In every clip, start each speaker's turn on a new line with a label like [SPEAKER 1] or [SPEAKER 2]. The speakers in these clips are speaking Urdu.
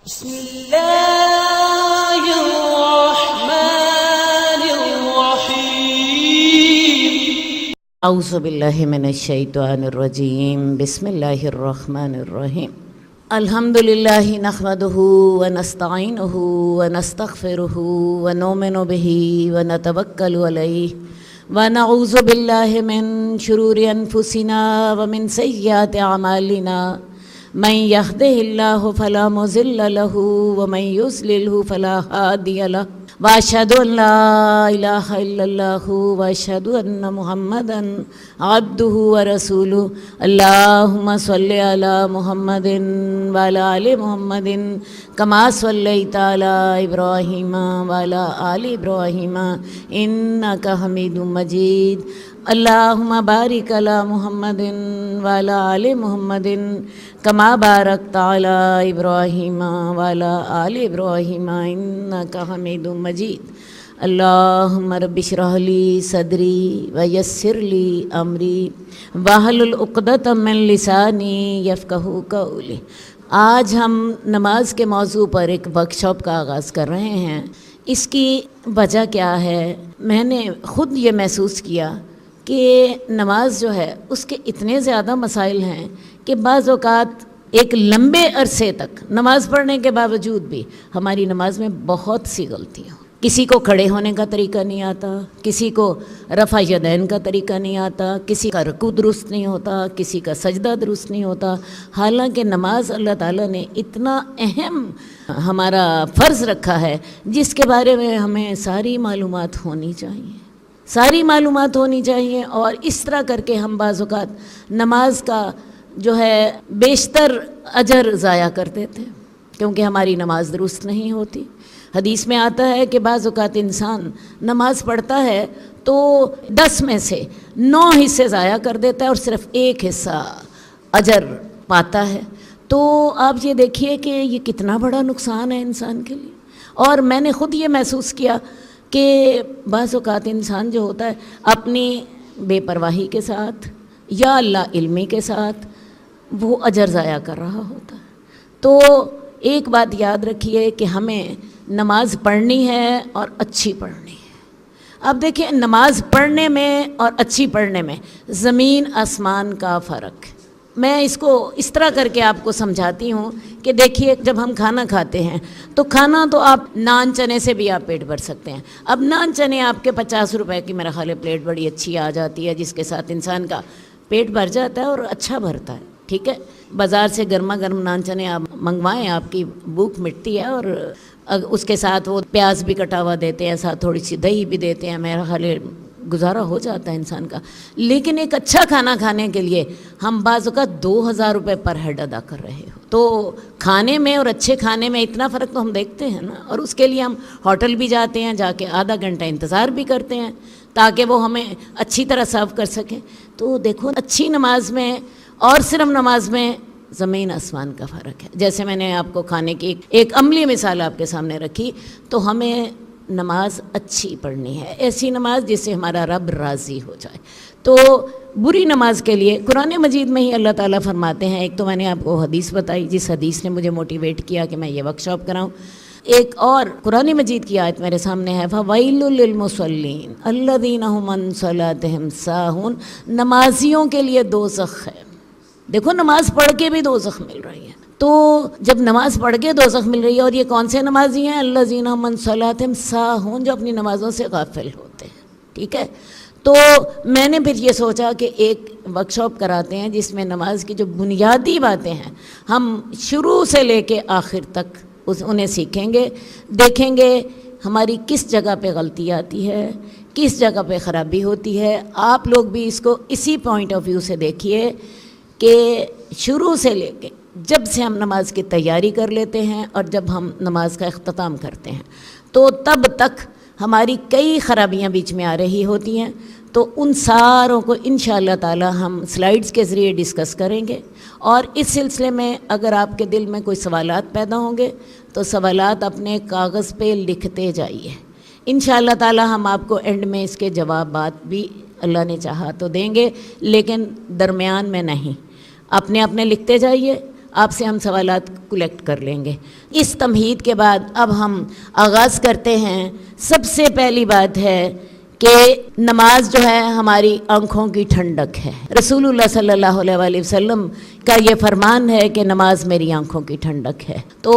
[SPEAKER 1] بسم اللہ الرحمن الرحیم
[SPEAKER 2] اعوذ باللہ من الشیطان الرجیم بسم اللہ الرحمن الرحیم الحمد للہ نحمدہ ونستعینہ ونستغفرہ ونؤمن بہ ونتوکل علیہ ونعوذ باللہ من شرور انفسنا ومن سیئات اعمالنا من يهده الله فلا مضل له ومن يضلل فلا هادي له واشهد ان لا اله الا الله واشهد ان محمدا عبده ورسوله اللهم صل على محمد وعلى ال محمد كما صليت على ابراهيم وعلى ال ابراهيم انك حميد مجيد اللهم بارك على محمد وعلى آل محمد كما باركت على إبراهيم وعلى آل إبراهيم إنك حميد مجيد اللهم رب اشرح لي صدري ويسر لي أمري واحلل عقدة من لساني يفقهوا قولي۔ آج ہم نماز کے موضوع پر ایک ورک شاپ کا آغاز کر رہے ہیں۔ اس کی وجہ کیا ہے؟ میں نے خود یہ محسوس کیا کہ نماز جو ہے اس کے اتنے زیادہ مسائل ہیں کہ بعض اوقات ایک لمبے عرصے تک نماز پڑھنے کے باوجود بھی ہماری نماز میں بہت سی غلطیاں، کسی کو کھڑے ہونے کا طریقہ نہیں آتا، کسی کو رفع یدین کا طریقہ نہیں آتا، کسی کا رکوع درست نہیں ہوتا، کسی کا سجدہ درست نہیں ہوتا، حالانکہ نماز اللہ تعالیٰ نے اتنا اہم ہمارا فرض رکھا ہے جس کے بارے میں ہمیں ساری معلومات ہونی چاہیے اور اس طرح کر کے ہم بعض اوقات نماز کا جو ہے بیشتر اجر ضائع کر دیتے ہیں کیونکہ ہماری نماز درست نہیں ہوتی۔ حدیث میں آتا ہے کہ بعض اوقات انسان نماز پڑھتا ہے تو 10 میں سے 9 حصے ضائع کر دیتا ہے اور صرف 1 حصہ اجر پاتا ہے۔ تو آپ یہ دیکھیے کہ یہ کتنا بڑا نقصان ہے انسان کے لیے۔ اور میں نے خود یہ محسوس کیا کہ بعض اوقات انسان جو ہوتا ہے اپنی بے پرواہی کے ساتھ یا اللہ علمی کے ساتھ وہ اجر ضائع کر رہا ہوتا ہے۔ تو ایک بات یاد رکھیے کہ ہمیں نماز پڑھنی ہے اور اچھی پڑھنی ہے۔ اب دیکھیں نماز پڑھنے میں اور اچھی پڑھنے میں زمین آسمان کا فرق ہے۔ میں اس کو اس طرح کر کے آپ کو سمجھاتی ہوں کہ دیکھیے جب ہم کھانا کھاتے ہیں تو کھانا تو آپ نان چنے سے بھی آپ پیٹ بھر سکتے ہیں۔ اب نان چنے آپ کے 50 روپے کی میرا خیال ہے پلیٹ بڑی اچھی آ جاتی ہے جس کے ساتھ انسان کا پیٹ بھر جاتا ہے اور اچھا بھرتا ہے، ٹھیک ہے۔ بازار سے گرما گرم نان چنے آپ منگوائیں، آپ کی بھوک مٹتی ہے اور اس کے ساتھ وہ پیاز بھی کٹا ہوا دیتے ہیں، ساتھ تھوڑی سی دہی بھی دیتے ہیں، میرا خیال ہے گزارا ہو جاتا ہے انسان کا۔ لیکن ایک اچھا کھانا کھانے کے لیے ہم بعض اوقات 2000 روپے پر ہیڈ ادا کر رہے ہو۔ تو کھانے میں اور اچھے کھانے میں اتنا فرق تو ہم دیکھتے ہیں نا، اور اس کے لیے ہم ہوٹل بھی جاتے ہیں، جا کے آدھا گھنٹہ انتظار بھی کرتے ہیں تاکہ وہ ہمیں اچھی طرح سرو کر سکیں۔ تو دیکھو اچھی نماز میں اور صرف نماز میں زمین آسمان کا فرق ہے۔ جیسے میں نے آپ کو کھانے کی ایک عملی مثال آپ کے سامنے رکھی، تو ہمیں نماز اچھی پڑھنی ہے، ایسی نماز جس سے ہمارا رب راضی ہو جائے۔ تو بری نماز کے لیے قرآن مجید میں ہی اللہ تعالیٰ فرماتے ہیں، ایک تو میں نے آپ کو حدیث بتائی جس حدیث نے مجھے موٹیویٹ کیا کہ میں یہ ورک شاپ کراؤں، ایک اور قرآن مجید کی آیت میرے سامنے ہے، فَوَيْلٌ لِّلْمُصَلِّينَ الَّذِينَ هُمْ عَنْ صَلَاتِهِمْ سَاهُونَ۔ نمازیوں کے لیے دوزخ ہے۔ دیکھو نماز پڑھ کے بھی دوزخ مل رہی ہے۔ تو جب نماز پڑھ کے دوزخ مل رہی ہے، اور یہ کون سے نمازی ہیں؟ الذین هم عن صلاتهم ساہون، جو اپنی نمازوں سے غافل ہوتے ہیں، ٹھیک ہے۔ تو میں نے پھر یہ سوچا کہ ایک ورک شاپ کراتے ہیں جس میں نماز کی جو بنیادی باتیں ہیں ہم شروع سے لے کے آخر تک انہیں سیکھیں گے، دیکھیں گے ہماری کس جگہ پہ غلطی آتی ہے، کس جگہ پہ خرابی ہوتی ہے۔ آپ لوگ بھی اس کو اسی پوائنٹ آف ویو سے دیکھیے کہ شروع سے لے کے جب سے ہم نماز کی تیاری کر لیتے ہیں اور جب ہم نماز کا اختتام کرتے ہیں تو تب تک ہماری کئی خرابیاں بیچ میں آ رہی ہوتی ہیں۔ تو ان ساروں کو انشاءاللہ تعالی ہم سلائیڈز کے ذریعے ڈسکس کریں گے، اور اس سلسلے میں اگر آپ کے دل میں کوئی سوالات پیدا ہوں گے تو سوالات اپنے کاغذ پہ لکھتے جائیے۔ انشاءاللہ تعالی ہم آپ کو اینڈ میں اس کے جوابات بھی اللہ نے چاہا تو دیں گے، لیکن درمیان میں نہیں۔ اپنے لکھتے جائیے، آپ سے ہم سوالات کلیکٹ کر لیں گے۔ اس تمہید کے بعد اب ہم آغاز کرتے ہیں۔ سب سے پہلی بات ہے کہ نماز جو ہے ہماری آنکھوں کی ٹھنڈک ہے۔ رسول اللہ صلی اللہ علیہ وآلہ وسلم کا یہ فرمان ہے کہ نماز میری آنکھوں کی ٹھنڈک ہے۔ تو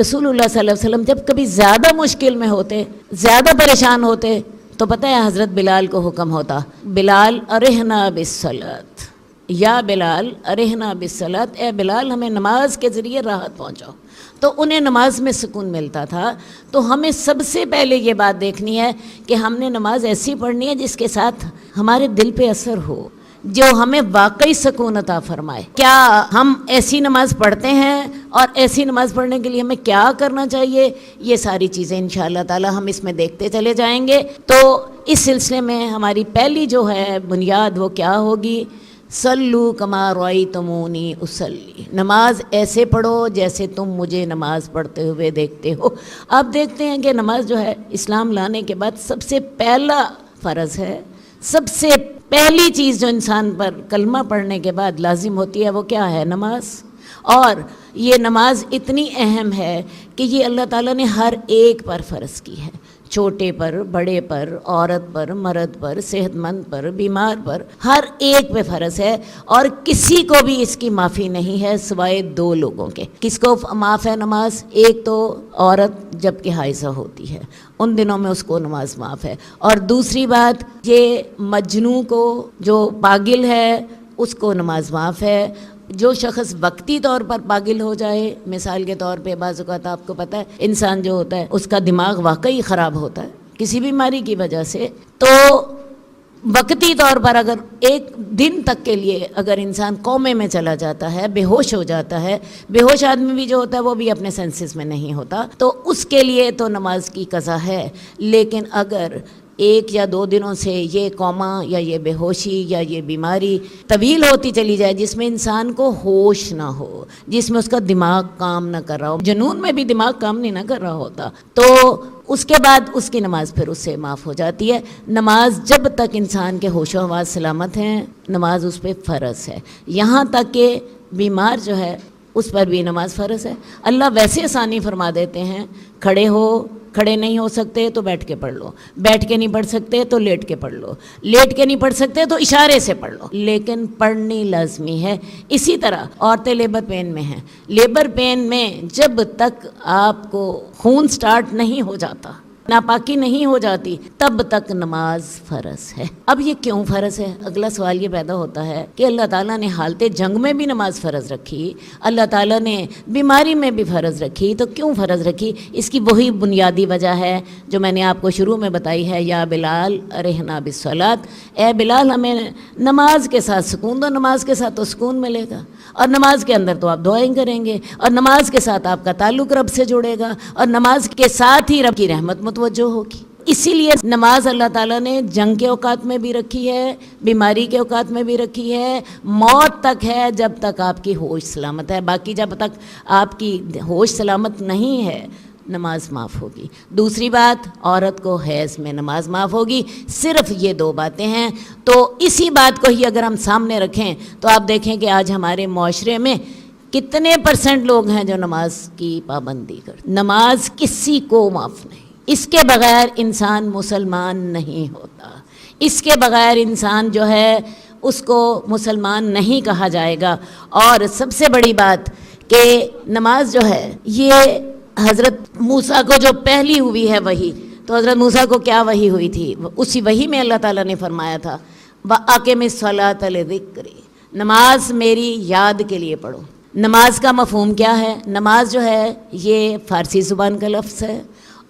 [SPEAKER 2] رسول اللہ صلی اللہ علیہ وسلم جب کبھی زیادہ مشکل میں ہوتے، زیادہ پریشان ہوتے، تو پتہ ہے حضرت بلال کو حکم ہوتا، بلال ارحنا بالصلاۃ، یا بلال ارحنا بالصلاۃ، اے بلال ہمیں نماز کے ذریعے راحت پہنچاؤ۔ تو انہیں نماز میں سکون ملتا تھا۔ تو ہمیں سب سے پہلے یہ بات دیکھنی ہے کہ ہم نے نماز ایسی پڑھنی ہے جس کے ساتھ ہمارے دل پہ اثر ہو، جو ہمیں واقعی سکون عطا فرمائے۔ کیا ہم ایسی نماز پڑھتے ہیں، اور ایسی نماز پڑھنے کے لیے ہمیں کیا کرنا چاہیے، یہ ساری چیزیں انشاءاللہ تعالی ہم اس میں دیکھتے چلے جائیں گے۔ تو اس سلسلے میں ہماری پہلی جو ہے بنیاد وہ کیا ہوگی، صلو کما رأیتمونی اصلی، نماز ایسے پڑھو جیسے تم مجھے نماز پڑھتے ہوئے دیکھتے ہو۔ آپ دیکھتے ہیں کہ نماز جو ہے اسلام لانے کے بعد سب سے پہلا فرض ہے، سب سے پہلی چیز جو انسان پر کلمہ پڑھنے کے بعد لازم ہوتی ہے وہ کیا ہے، نماز۔ اور یہ نماز اتنی اہم ہے کہ یہ اللہ تعالیٰ نے ہر ایک پر فرض کی ہے، چھوٹے پر، بڑے پر، عورت پر، مرد پر، صحت مند پر، بیمار پر، ہر ایک پہ فرض ہے، اور کسی کو بھی اس کی معافی نہیں ہے سوائے دو لوگوں کے۔ کس کو معاف ہے نماز؟ ایک تو عورت جب کہ حائضہ ہوتی ہے، ان دنوں میں اس کو نماز معاف ہے، اور دوسری بات یہ مجنوں کو، جو پاگل ہے، اس کو نماز معاف ہے۔ جو شخص وقتی طور پر پاگل ہو جائے، مثال کے طور پہ بعض اوقات آپ کو پتہ ہے انسان جو ہوتا ہے اس کا دماغ واقعی خراب ہوتا ہے کسی بیماری کی وجہ سے، تو وقتی طور پر اگر ایک دن تک کے لیے اگر انسان کومے میں چلا جاتا ہے، بے ہوش ہو جاتا ہے، بے ہوش آدمی بھی جو ہوتا ہے وہ بھی اپنے سینسز میں نہیں ہوتا، تو اس کے لیے تو نماز کی قضا ہے۔ لیکن اگر ایک یا دو دنوں سے یہ کوما یا یہ بے ہوشی یا یہ بیماری طویل ہوتی چلی جائے جس میں انسان کو ہوش نہ ہو، جس میں اس کا دماغ کام نہ کر رہا ہو، جنون میں بھی دماغ کام نہیں نہ کر رہا ہوتا، تو اس کے بعد اس کی نماز پھر اس سے معاف ہو جاتی ہے۔ نماز جب تک انسان کے ہوش و حواس سلامت ہیں، نماز اس پہ فرض ہے، یہاں تک کہ بیمار جو ہے اس پر بھی نماز فرض ہے۔ اللہ ویسے آسانی فرما دیتے ہیں، کھڑے نہیں ہو سکتے تو بیٹھ کے پڑھ لو، بیٹھ کے نہیں پڑھ سکتے تو لیٹ کے پڑھ لو، لیٹ کے نہیں پڑھ سکتے تو اشارے سے پڑھ لو، لیکن پڑھنی لازمی ہے۔ اسی طرح عورتیں لیبر پین میں ہیں، لیبر پین میں جب تک آپ کو خون سٹارٹ نہیں ہو جاتا، ناپاکی نہیں ہو جاتی، تب تک نماز فرض ہے۔ اب یہ کیوں فرض ہے؟ اگلا سوال یہ پیدا ہوتا ہے کہ اللہ تعالیٰ نے حالت جنگ میں بھی نماز فرض رکھی، اللہ تعالیٰ نے بیماری میں بھی فرض رکھی، تو کیوں فرض رکھی؟ اس کی وہی بنیادی وجہ ہے جو میں نے آپ کو شروع میں بتائی ہے، یا بلال ارحنا بالصلاۃ، اے بلال ہمیں نماز کے ساتھ سکون دو۔ نماز کے ساتھ تو سکون ملے گا، اور نماز کے اندر تو آپ دعائیں کریں گے، اور نماز کے ساتھ آپ کا تعلق رب سے جڑے گا، اور نماز کے ساتھ ہی رب کی رحمت متوجہ ہوگی۔ اسی لیے نماز اللہ تعالیٰ نے جنگ کے اوقات میں بھی رکھی ہے، بیماری کے اوقات میں بھی رکھی ہے، موت تک ہے جب تک آپ کی ہوش سلامت ہے۔ باقی جب تک آپ کی ہوش سلامت نہیں ہے نماز معاف ہوگی۔ دوسری بات، عورت کو حیض میں نماز معاف ہوگی۔ صرف یہ دو باتیں ہیں۔ تو اسی بات کو ہی اگر ہم سامنے رکھیں تو آپ دیکھیں کہ آج ہمارے معاشرے میں کتنے % لوگ ہیں جو نماز کی پابندی کرتے۔ نماز کسی کو معاف نہیں، اس کے بغیر انسان مسلمان نہیں ہوتا، اس کے بغیر انسان جو ہے اس کو مسلمان نہیں کہا جائے گا۔ اور سب سے بڑی بات کہ نماز جو ہے یہ حضرت موسیٰ کو جو پہلی ہوئی ہے وحی، تو حضرت موسیٰ کو کیا وحی ہوئی تھی؟ اسی وحی میں اللہ تعالیٰ نے فرمایا تھا وَأَقِمِ الصَّلَاةَ لِذِكْرِي، نماز میری یاد کے لیے پڑھو۔ نماز کا مفہوم کیا ہے؟ نماز جو ہے یہ فارسی زبان کا لفظ ہے،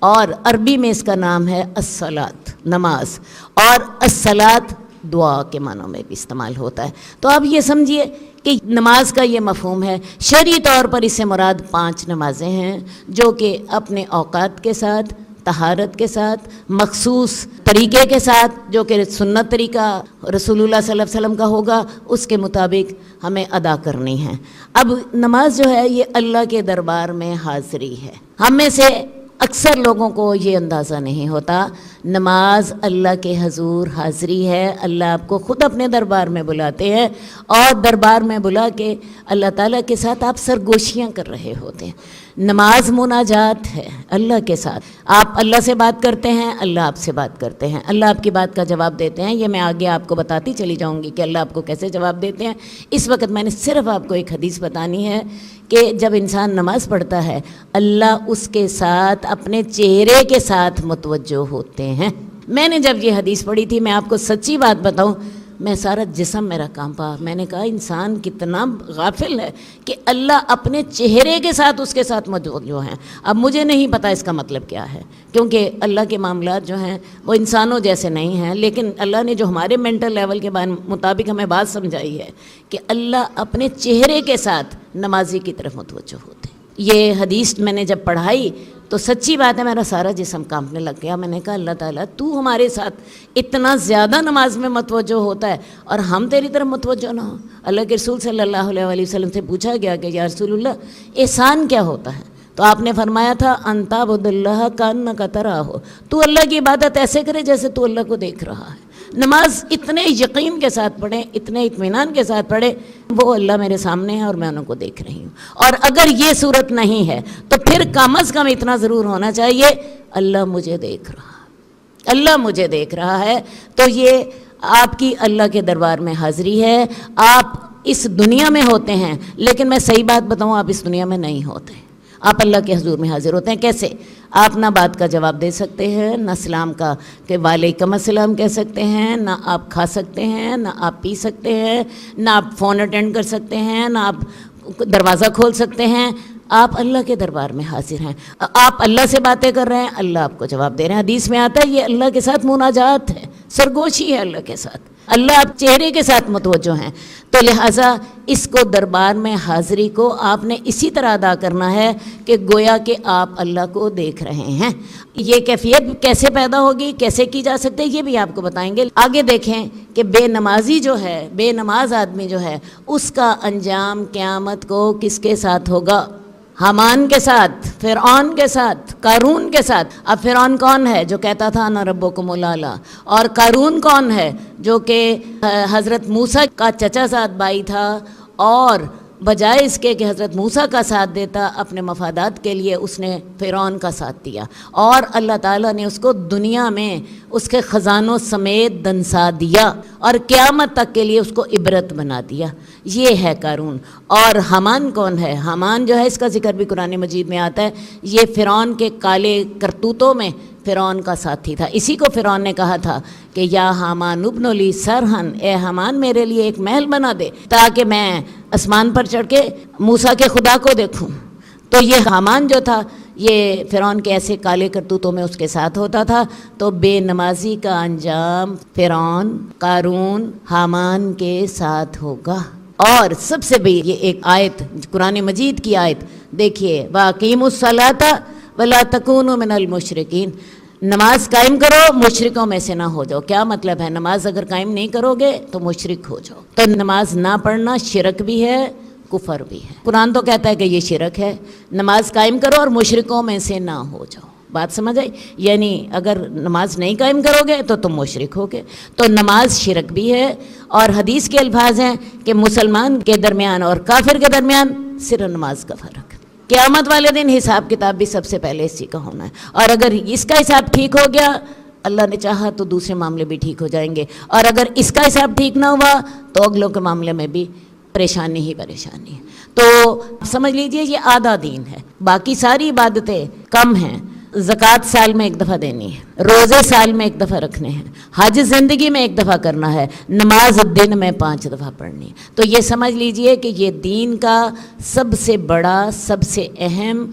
[SPEAKER 2] اور عربی میں اس کا نام ہے الصلاۃ، نماز، اور الصلاۃ دعا کے معنوں میں بھی استعمال ہوتا ہے۔ تو اب یہ سمجھیے کہ نماز کا یہ مفہوم ہے۔ شرعی طور پر اس سے مراد 5 نمازیں ہیں جو کہ اپنے اوقات کے ساتھ، طہارت کے ساتھ، مخصوص طریقے کے ساتھ، جو کہ سنت طریقہ رسول اللہ صلی اللہ علیہ وسلم کا ہوگا، اس کے مطابق ہمیں ادا کرنی ہے۔ اب نماز جو ہے یہ اللہ کے دربار میں حاضری ہے۔ ہم میں سے اکثر لوگوں کو یہ اندازہ نہیں ہوتا. نماز اللہ کے حضور حاضری ہے. اللہ آپ کو خود اپنے دربار میں بلاتے ہیں اور دربار میں بلا کے اللہ تعالیٰ کے ساتھ آپ سرگوشیاں کر رہے ہوتے ہیں. نماز مناجات ہے اللہ کے ساتھ. آپ اللہ سے بات کرتے ہیں, اللہ آپ سے بات کرتے ہیں, اللہ آپ کی بات کا جواب دیتے ہیں. یہ میں آگے آپ کو بتاتی چلی جاؤں گی کہ اللہ آپ کو کیسے جواب دیتے ہیں. اس وقت میں نے صرف آپ کو ایک حدیث بتانی ہے کہ جب انسان نماز پڑھتا ہے اللہ اس کے ساتھ اپنے چہرے کے ساتھ متوجہ ہوتے ہیں. میں نے جب یہ حدیث پڑھی تھی, میں آپ کو سچی بات بتاؤں, میں سارا جسم میرا کانپا. میں نے کہا انسان کتنا غافل ہے کہ اللہ اپنے چہرے کے ساتھ اس کے ساتھ متوجہ ہیں. اب مجھے نہیں پتا اس کا مطلب کیا ہے, کیونکہ اللہ کے معاملات جو ہیں وہ انسانوں جیسے نہیں ہیں, لیکن اللہ نے جو ہمارے مینٹل لیول کے مطابق ہمیں بات سمجھائی ہے کہ اللہ اپنے چہرے کے ساتھ نمازی کی طرف متوجہ ہوتے ہیں. یہ حدیث میں نے جب پڑھائی تو سچی بات ہے میرا سارا جسم کانپنے لگ گیا. میں نے کہا اللہ تعالیٰ تو ہمارے ساتھ اتنا زیادہ نماز میں متوجہ ہوتا ہے اور ہم تیری طرف متوجہ نہ ہو. اللہ کے رسول صلی اللہ علیہ وسلم سے پوچھا گیا کہ یا رسول اللہ احسان کیا ہوتا ہے؟ تو آپ نے فرمایا تھا ان تعبد اللہ کانک تراہ, تو اللہ کی عبادت ایسے کرے جیسے تو اللہ کو دیکھ رہا ہے. نماز اتنے یقین کے ساتھ پڑھیں, اتنے اطمینان کے ساتھ پڑھیں, وہ اللہ میرے سامنے ہے اور میں انہوں کو دیکھ رہی ہوں. اور اگر یہ صورت نہیں ہے تو پھر کم از کم اتنا ضرور ہونا چاہیے اللہ مجھے دیکھ رہا ہے, اللہ مجھے دیکھ رہا ہے. تو یہ آپ کی اللہ کے دربار میں حاضری ہے. آپ اس دنیا میں ہوتے ہیں, لیکن میں صحیح بات بتاؤں آپ اس دنیا میں نہیں ہوتے. آپ اللہ کے حضور میں حاضر ہوتے ہیں. کیسے؟ آپ نہ بات کا جواب دے سکتے ہیں, نہ سلام کا کہ وعلیکم السلام کہہ سکتے ہیں, نہ آپ کھا سکتے ہیں, نہ آپ پی سکتے ہیں, نہ آپ فون اٹینڈ کر سکتے ہیں, نہ آپ دروازہ کھول سکتے ہیں. آپ اللہ کے دربار میں حاضر ہیں. آپ اللہ سے باتیں کر رہے ہیں, اللہ آپ کو جواب دے رہے ہیں. حدیث میں آتا ہے یہ اللہ کے ساتھ مناجات ہے, سرگوشی ہے اللہ کے ساتھ. اللہ آپ چہرے کے ساتھ متوجہ ہیں. تو لہٰذا اس کو دربار میں حاضری کو آپ نے اسی طرح ادا کرنا ہے کہ گویا کہ آپ اللہ کو دیکھ رہے ہیں. یہ کیفیت کیسے پیدا ہوگی, کیسے کی جا سکتی ہے, یہ بھی آپ کو بتائیں گے. آگے دیکھیں کہ بے نمازی جو ہے, بے نماز آدمی جو ہے, اس کا انجام قیامت کو کس کے ساتھ ہوگا؟ حامان کے ساتھ, فرعون کے ساتھ, قارون کے ساتھ. اب فرعون کون ہے جو کہتا تھا انا ربکم الاعلی, اور قارون کون ہے جو کہ حضرت موسیٰ کا چچا زاد بھائی تھا, اور بجائے اس کے کہ حضرت موسیٰ کا ساتھ دیتا اپنے مفادات کے لیے اس نے فرعون کا ساتھ دیا, اور اللہ تعالیٰ نے اس کو دنیا میں اس کے خزانوں سمیت دنسا دیا اور قیامت تک کے لیے اس کو عبرت بنا دیا. یہ ہے قارون. اور حامان کون ہے؟ حامان جو ہے اس کا ذکر بھی قرآن مجید میں آتا ہے. یہ فرعون کے کالے کرتوتوں میں فرعون کا ساتھی تھا. اسی کو فرعون نے کہا تھا کہ یا حامان ابن لی سرحن, اے حامان میرے لیے ایک محل بنا دے تاکہ میں آسمان پر چڑھ کے موسیٰ کے خدا کو دیکھوں. تو یہ حامان جو تھا یہ فرعون کے ایسے کالے کرتوتوں میں اس کے ساتھ ہوتا تھا. تو بے نمازی کا انجام فرعون, قارون, حامان کے ساتھ ہوگا. اور سب سے بڑی یہ ایک آیت قرآن مجید کی آیت دیکھیے, وَأَقِیمُوا الصَّلَاةَ وَلَا تَکُونُوا مِنَ الْمُشْرِکِینَ, نماز قائم کرو مشرکوں میں سے نہ ہو جاؤ. کیا مطلب ہے؟ نماز اگر قائم نہیں کرو گے تو مشرک ہو جاؤ. تو نماز نہ پڑھنا شرک بھی ہے, کفر بھی ہے. قرآن تو کہتا ہے کہ یہ شرک ہے. نماز قائم کرو اور مشرکوں میں سے نہ ہو جاؤ. بات سمجھ آئی؟ یعنی اگر نماز نہیں قائم کرو گے تو تم مشرک ہوگے. تو نماز شرک بھی ہے. اور حدیث کے الفاظ ہیں کہ مسلمان کے درمیان اور کافر کے درمیان صرف نماز کا فرق. قیامت والے دن حساب کتاب بھی سب سے پہلے اسی کا ہونا ہے. اور اگر اس کا حساب ٹھیک ہو گیا, اللہ نے چاہا تو دوسرے معاملے بھی ٹھیک ہو جائیں گے. اور اگر اس کا حساب ٹھیک نہ ہوا تو اگلوں کے معاملے میں بھی پریشانی ہی پریشانی ہے. تو سمجھ لیجئے یہ آدھا دین ہے. باقی ساری عبادتیں کم ہیں. زکوٰۃ سال میں ایک دفعہ دینی ہے, روزے سال میں ایک دفعہ رکھنے ہیں, حج زندگی میں ایک دفعہ کرنا ہے, نماز دن میں 5 دفعہ پڑھنی ہے. تو یہ سمجھ لیجئے کہ یہ دین کا سب سے بڑا, سب سے اہم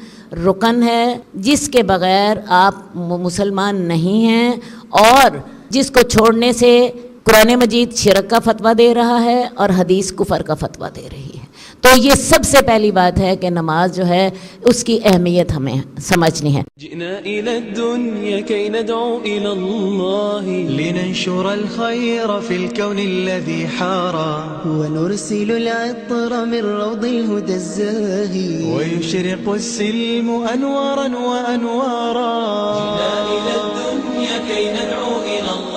[SPEAKER 2] رکن ہے, جس کے بغیر آپ مسلمان نہیں ہیں, اور جس کو چھوڑنے سے قرآن مجید شرک کا فتویٰ دے رہا ہے اور حدیث کفر کا فتویٰ دے رہی ہے. تو یہ سب سے پہلی بات ہے کہ نماز جو ہے اس کی اہمیت ہمیں سمجھنی ہے.
[SPEAKER 3] جئنا إلى الدنيا كي ندعو إلى الله
[SPEAKER 4] لننشر الخير في الكون الذي حارى
[SPEAKER 5] ونرسل العطر من روض الهدى الزاهي
[SPEAKER 4] ويشرق السلم أنوارا وأنوارا.
[SPEAKER 3] جئنا إلى الدنيا كي ندعو إلى الله